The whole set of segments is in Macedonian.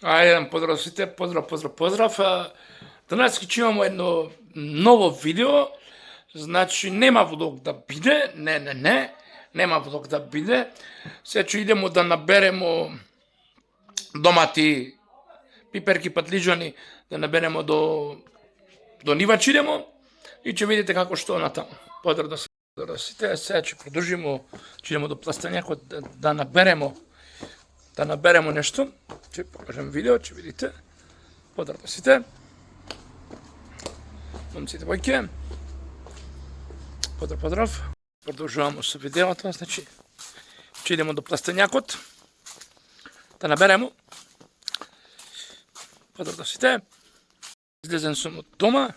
Еден поздрав сите, поздрав. Денес ќе имамо едно ново видео, значи нема влог да биде, нема влог да биде. Сега ќе идемо да наберемо домати, пиперки, патлиџани, да наберемо до нивач идемо и ќе видите како што натаму. Поздрав да сите, сега ќе продолжиме, ќе идемо до пластењакот да наберемо нешто. Ќе покажем видео, ќе видите. Поздрав да сите. Момците, бојке. Поздрав. Продолжуваме со видеото, значи ќе идемо до пластењакот да наберемо. Поздрав да сите. Излезен сум од дома.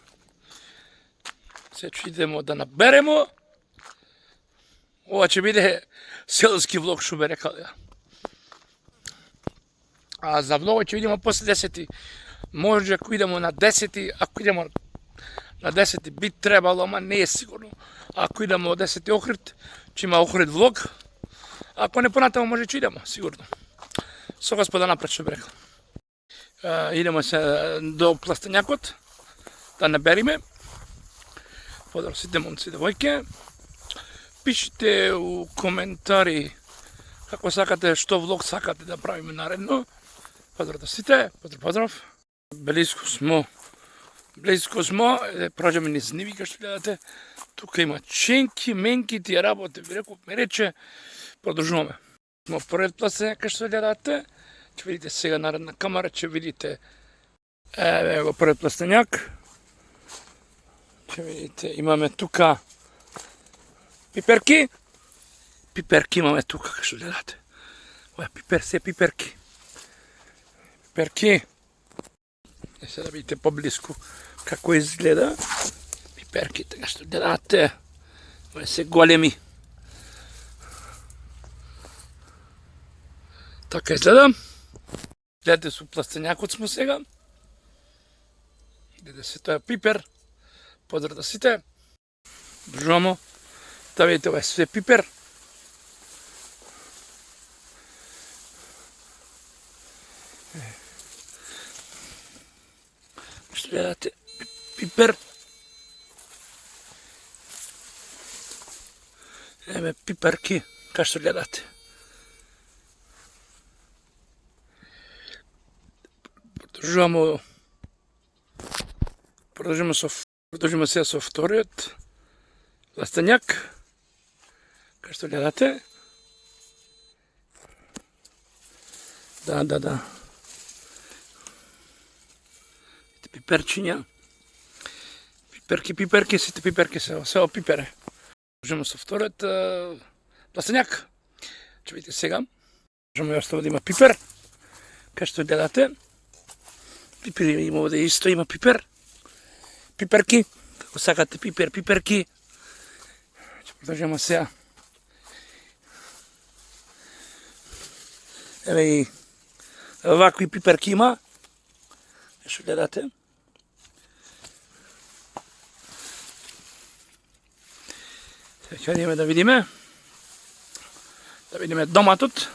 Сега ќе идемо да наберемо. Ова ќе биде селски влог, што бе рекал ја. А за влогот ќе видимо после 10. Може ако идемо на 10, ако идемо на 10 би требало, ама не е сигурно. Ако идемо од 10 Охрид, ќе има Охрид влог. Ако не понатамо може ќе идемо, сигурно. Со господа напред што би рекал. Идемо се до пластењакот да набериме. Поздрав сите момци и девојки. Пишите у коментари како сакате, што влог сакате да правиме наредно. Поздрав да сите, поздрав. Близко смо, проđаме низ ниви, како што гледате. Тука има ченки, менки, тие работи, ви реков, ме рече, продолжуваме. Смо пред пластењак, како што гледате. Ќе видите сега наредна камера, ќе видите го пред пластењак. Ќе видите, имаме тука пиперки. Пиперки имаме тука, како што гледате. Ова е се пиперки. Пиперки. Сега да видите поблиску како изгледа. Пиперките, како што гледате. Ова се големи. Така изгледа. Гледате со пластењакот смо сега. Гледате се тоа пипер. Поздрав да сите. Држамо. Да видите, ова е све пипер. Што гледате, пипер. Еме пиперки, како што гледате. Продолжуваме сега со вториот пластењак. Како што гледате. Да. Пиперчиња. Пиперки, сите пиперки се пипере. Продолжуваме со вториот пластењак. Ќе видите сега. Можеме оставо да има пипер. Како што гледате. Пипер има овде исто, има пипер. Пиперки. Како сакате пиперки. Ќе продолжуваме сега. Еве и вакви пиперки има. Што гледате. Сега идеме да видиме. Да видиме доматот.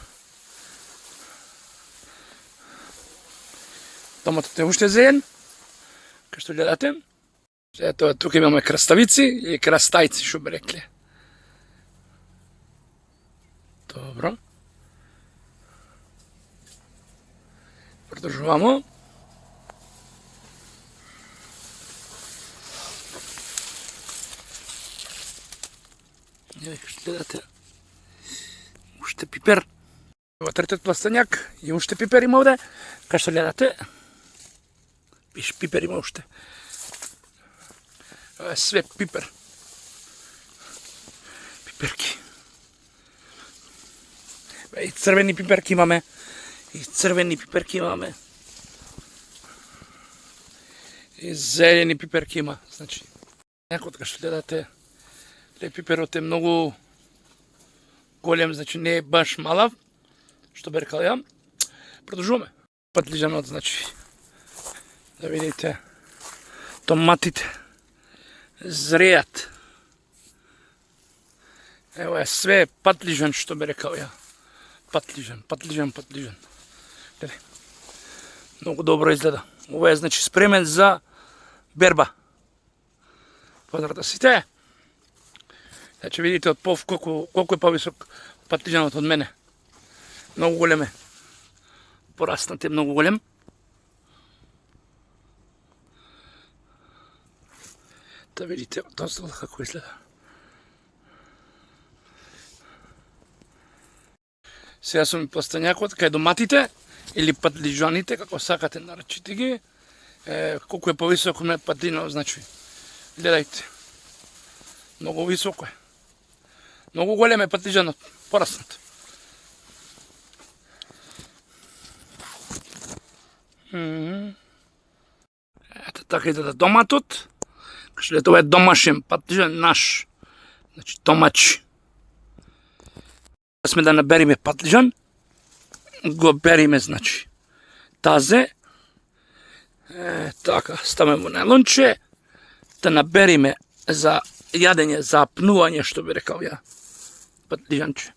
Доматот е уште зелен. Како што гледате. Сега тука имаме краставици или крастајци, што би рекле. Добро. Продолжуваме. Како што гледате. Уште пипер. Во третиот пластењак и уште пипер има овде. Како што гледате. Виж, пипер има уште. Ова е све пипер. Пиперки. И црвени пиперки имаме. И зелени пиперки има. Значи, некој така што гледате, пиперот е многу голем, значи не е баш малав, што бе рекал ја. Продолжуваме. Патлиџанот, значи, да видите, томатите зреат. Ево е све патлиџан, што бе рекал ја. Патлиџан. Многу добро изгледа. Ова е значи спремен за берба. Поздрав да сите. Значи видите од пов колку е повисок патлиџанот од мене. Многу голем е. Пораснат е многу голем. Да видите доздол како изгледа. Сега сум и пластањакот кај доматите или патлиџаните, како сакате наречите ги. Колку е повисоко ме патлиџанот, значи. Гледајте. Многу високо е. Многу голем е патлиџанот, пораснат. Ето така изгледа доматот. Кај тоа е домашен патлиџан наш. Значи домачи. Сме да набериме патлиџан. Го бериме, значи, тазе. Така, ставаме во најлонче. Да набериме за јадење, за апнување, што би рекал ја. Патлиџанче.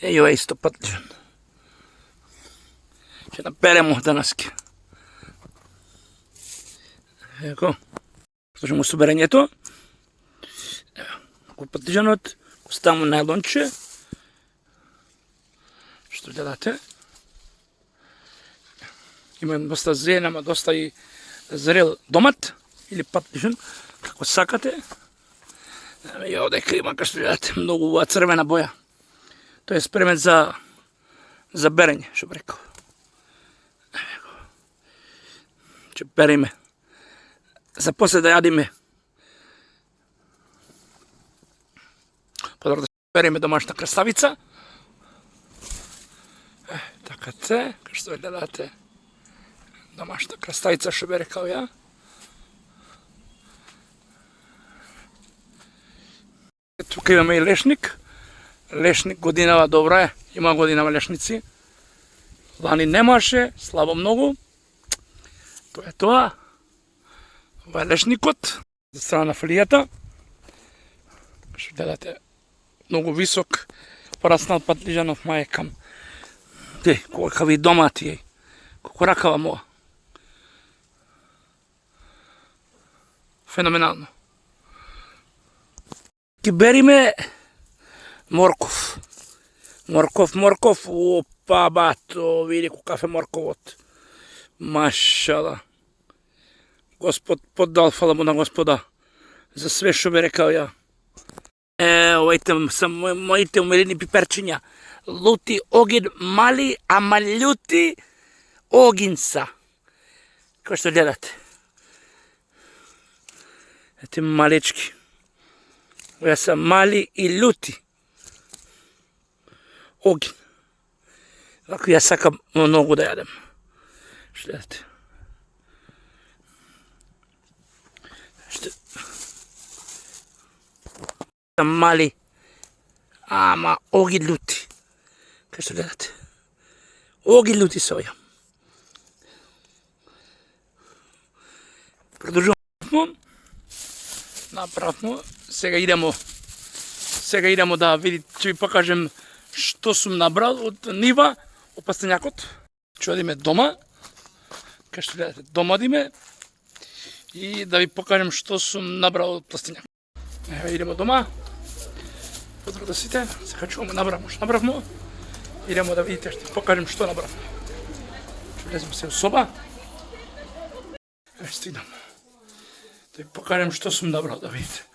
Ова е исто патлиџан. Ќе наберемо данаски. Еко. Служимо соберењето. Ево, патлиџанот. Ставаме најлонче. Што гледате. Има доста зелен, ама доста и зрел домат или патлиџан, како сакате. И овде има, како што гледате, многу убава црвена боја. Тој е спремен за берење, што би рекол. Ќе береме. За после да јадиме. Подобро да береме домашна краставица. Така те, како што гледате. Домашна краставица, што би рекал ја. Тука имаме и лешник. Лешник годинава добра е. Има годинава лешници. Лани немаше, слабо многу. Тоа е тоа. Ова е лешникот. За страна на филијата. Што гледате, многу висок. Пораснал патлиџанов мајкам. Колкави домати, колку ракава моја. Феноменално. Ки бериме морков. Морков. Опа, бато, види какав е морковот. Машала. Господ поддал, фала му на Господа. За све што би рекал ја. Овајте са моите умерени пиперчиња. Лути огин мали, ама љути огинса. Како што гледате. Ете малечки. Овие са мали и љути. Огин. Вако ја сакам многу да јадем. Што гледате. Мали, ама оги љути. Кај што гледате. Оги љути соја. Продолжуваме. Направно. Сега идемо да видите, ќе ви покажем што сум набрал од нива, од пастењакот. Ќе одиме дома. Кај што гледате, дома одиме. И да ви покажем што сум набрал од пастењакот. Еве идемо дома. Поздрав да сите, сега чуваме набравмо што набравмо. Идемо да видите, што покажем што набравмо. Ќе влеземе се во соба. Еве стигнам. Да ви покажем што сум набрал, да видите.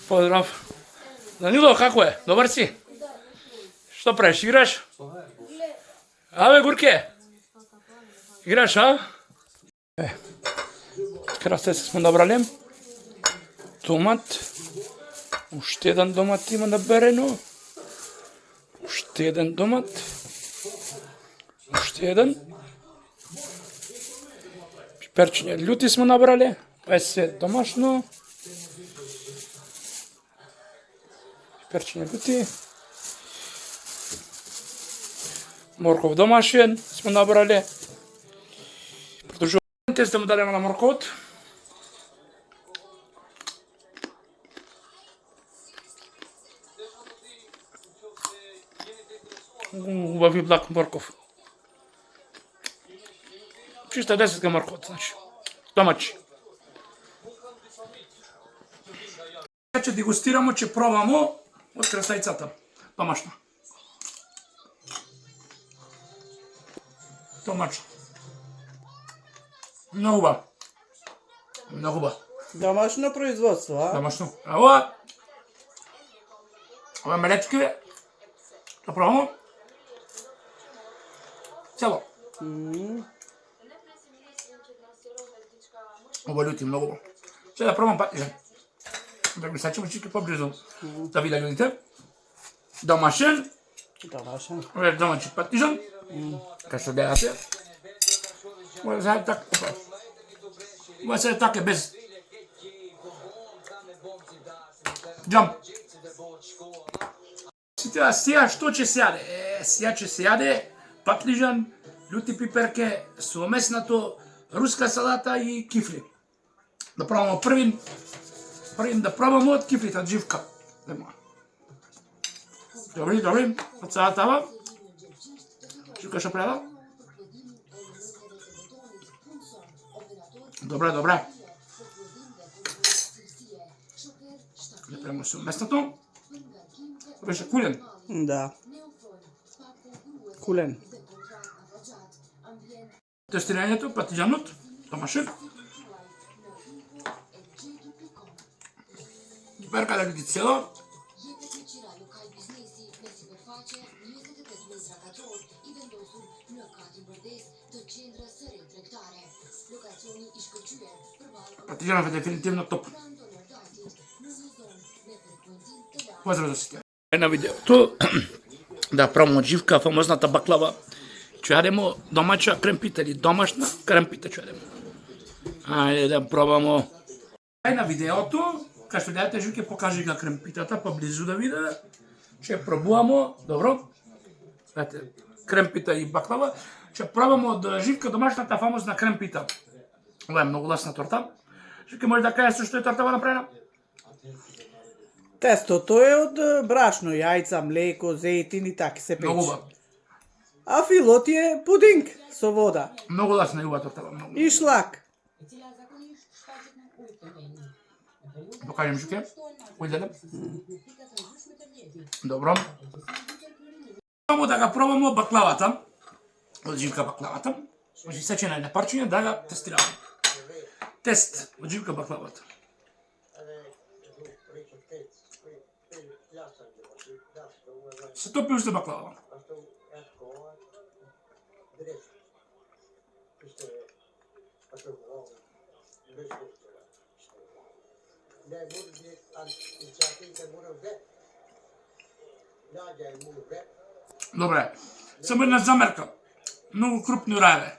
Поздрав. Данило, како е? Добар си? Што правиш, играш? Абе, Гурке. Играш, а? Краставица сме набрале. Томат. Уште еден домат има наберено. Уште еден домат. Уште еден. Пиперчиња љути сме набрале. Ова е се домашно. Пиперчиња љути. Морков домашен сме набрале. Продолжуваме. Тест да му дадеме на морковот. Убави блак морков. чиста 10 моркот, значи. Домачи. Ќе дегустирамо, ќе пробамо од крастајцата. Домашна. Домашна. Многу убав. Многу убав. Домашно производство, а? Домашно. А ова мелечки, да пробамо. Цело. Ова љути многу. Сега да пробам патијан. Да го сачимо чики поблизу. Да видат људите. Домашен. Домашен. Ова е домашен патијан. Кај што гледате. Ова е така. Ова се така без джам. Сега што ќе се јаде? Сега ќе се јаде патлижан, љути пиперке, со меснато, руска салата и кифли. Да пробамо првин да пробамо од кифлите, од живка. Добри, од салатава. Живка што преда? Добре. Да пробамо со меснато. Беше кулен. Да. Кулен. Тестирањето, патијанот, домашен. Киперка да види цело. Патијанов е дефинитивно топ. Поздрав за сите. На видеото да пробамо живка, фамозната баклава. Ќе јадемо домача кремпита или домашна кремпита ќе јадемо. Ајде да пробамо. На видеото, кај што гледате, Живке покажи га кремпитата, поблизу да виде. Ќе пробуваме, добро. Гледате, кремпита и баклава. Ќе пробамо од Живка домашната фамозна кремпита. Ова е многу лесна торта. Живке, може да кажеш што е тортава направена? Тестото е од брашно, јајца, млеко, зејтин и така се пече. Многу убав. А филот е пудинг со вода. Многу лесна е ова тортава, многу. И шлак. Покажем Живке. Ујдете. Добро. Само да га пробамо баклавата. Од Живка баклавата. Може сечена на парчиња да га тестираме. Тест од Живка баклавата. Се топи уште баклава. Добре. Само една замерка. Многу крупни рајве.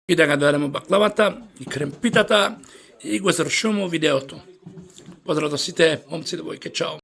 И да га дадеме баклавата и кремпитата и го завршуваме видеото. Поздрав до сите, момци, девојке, чао.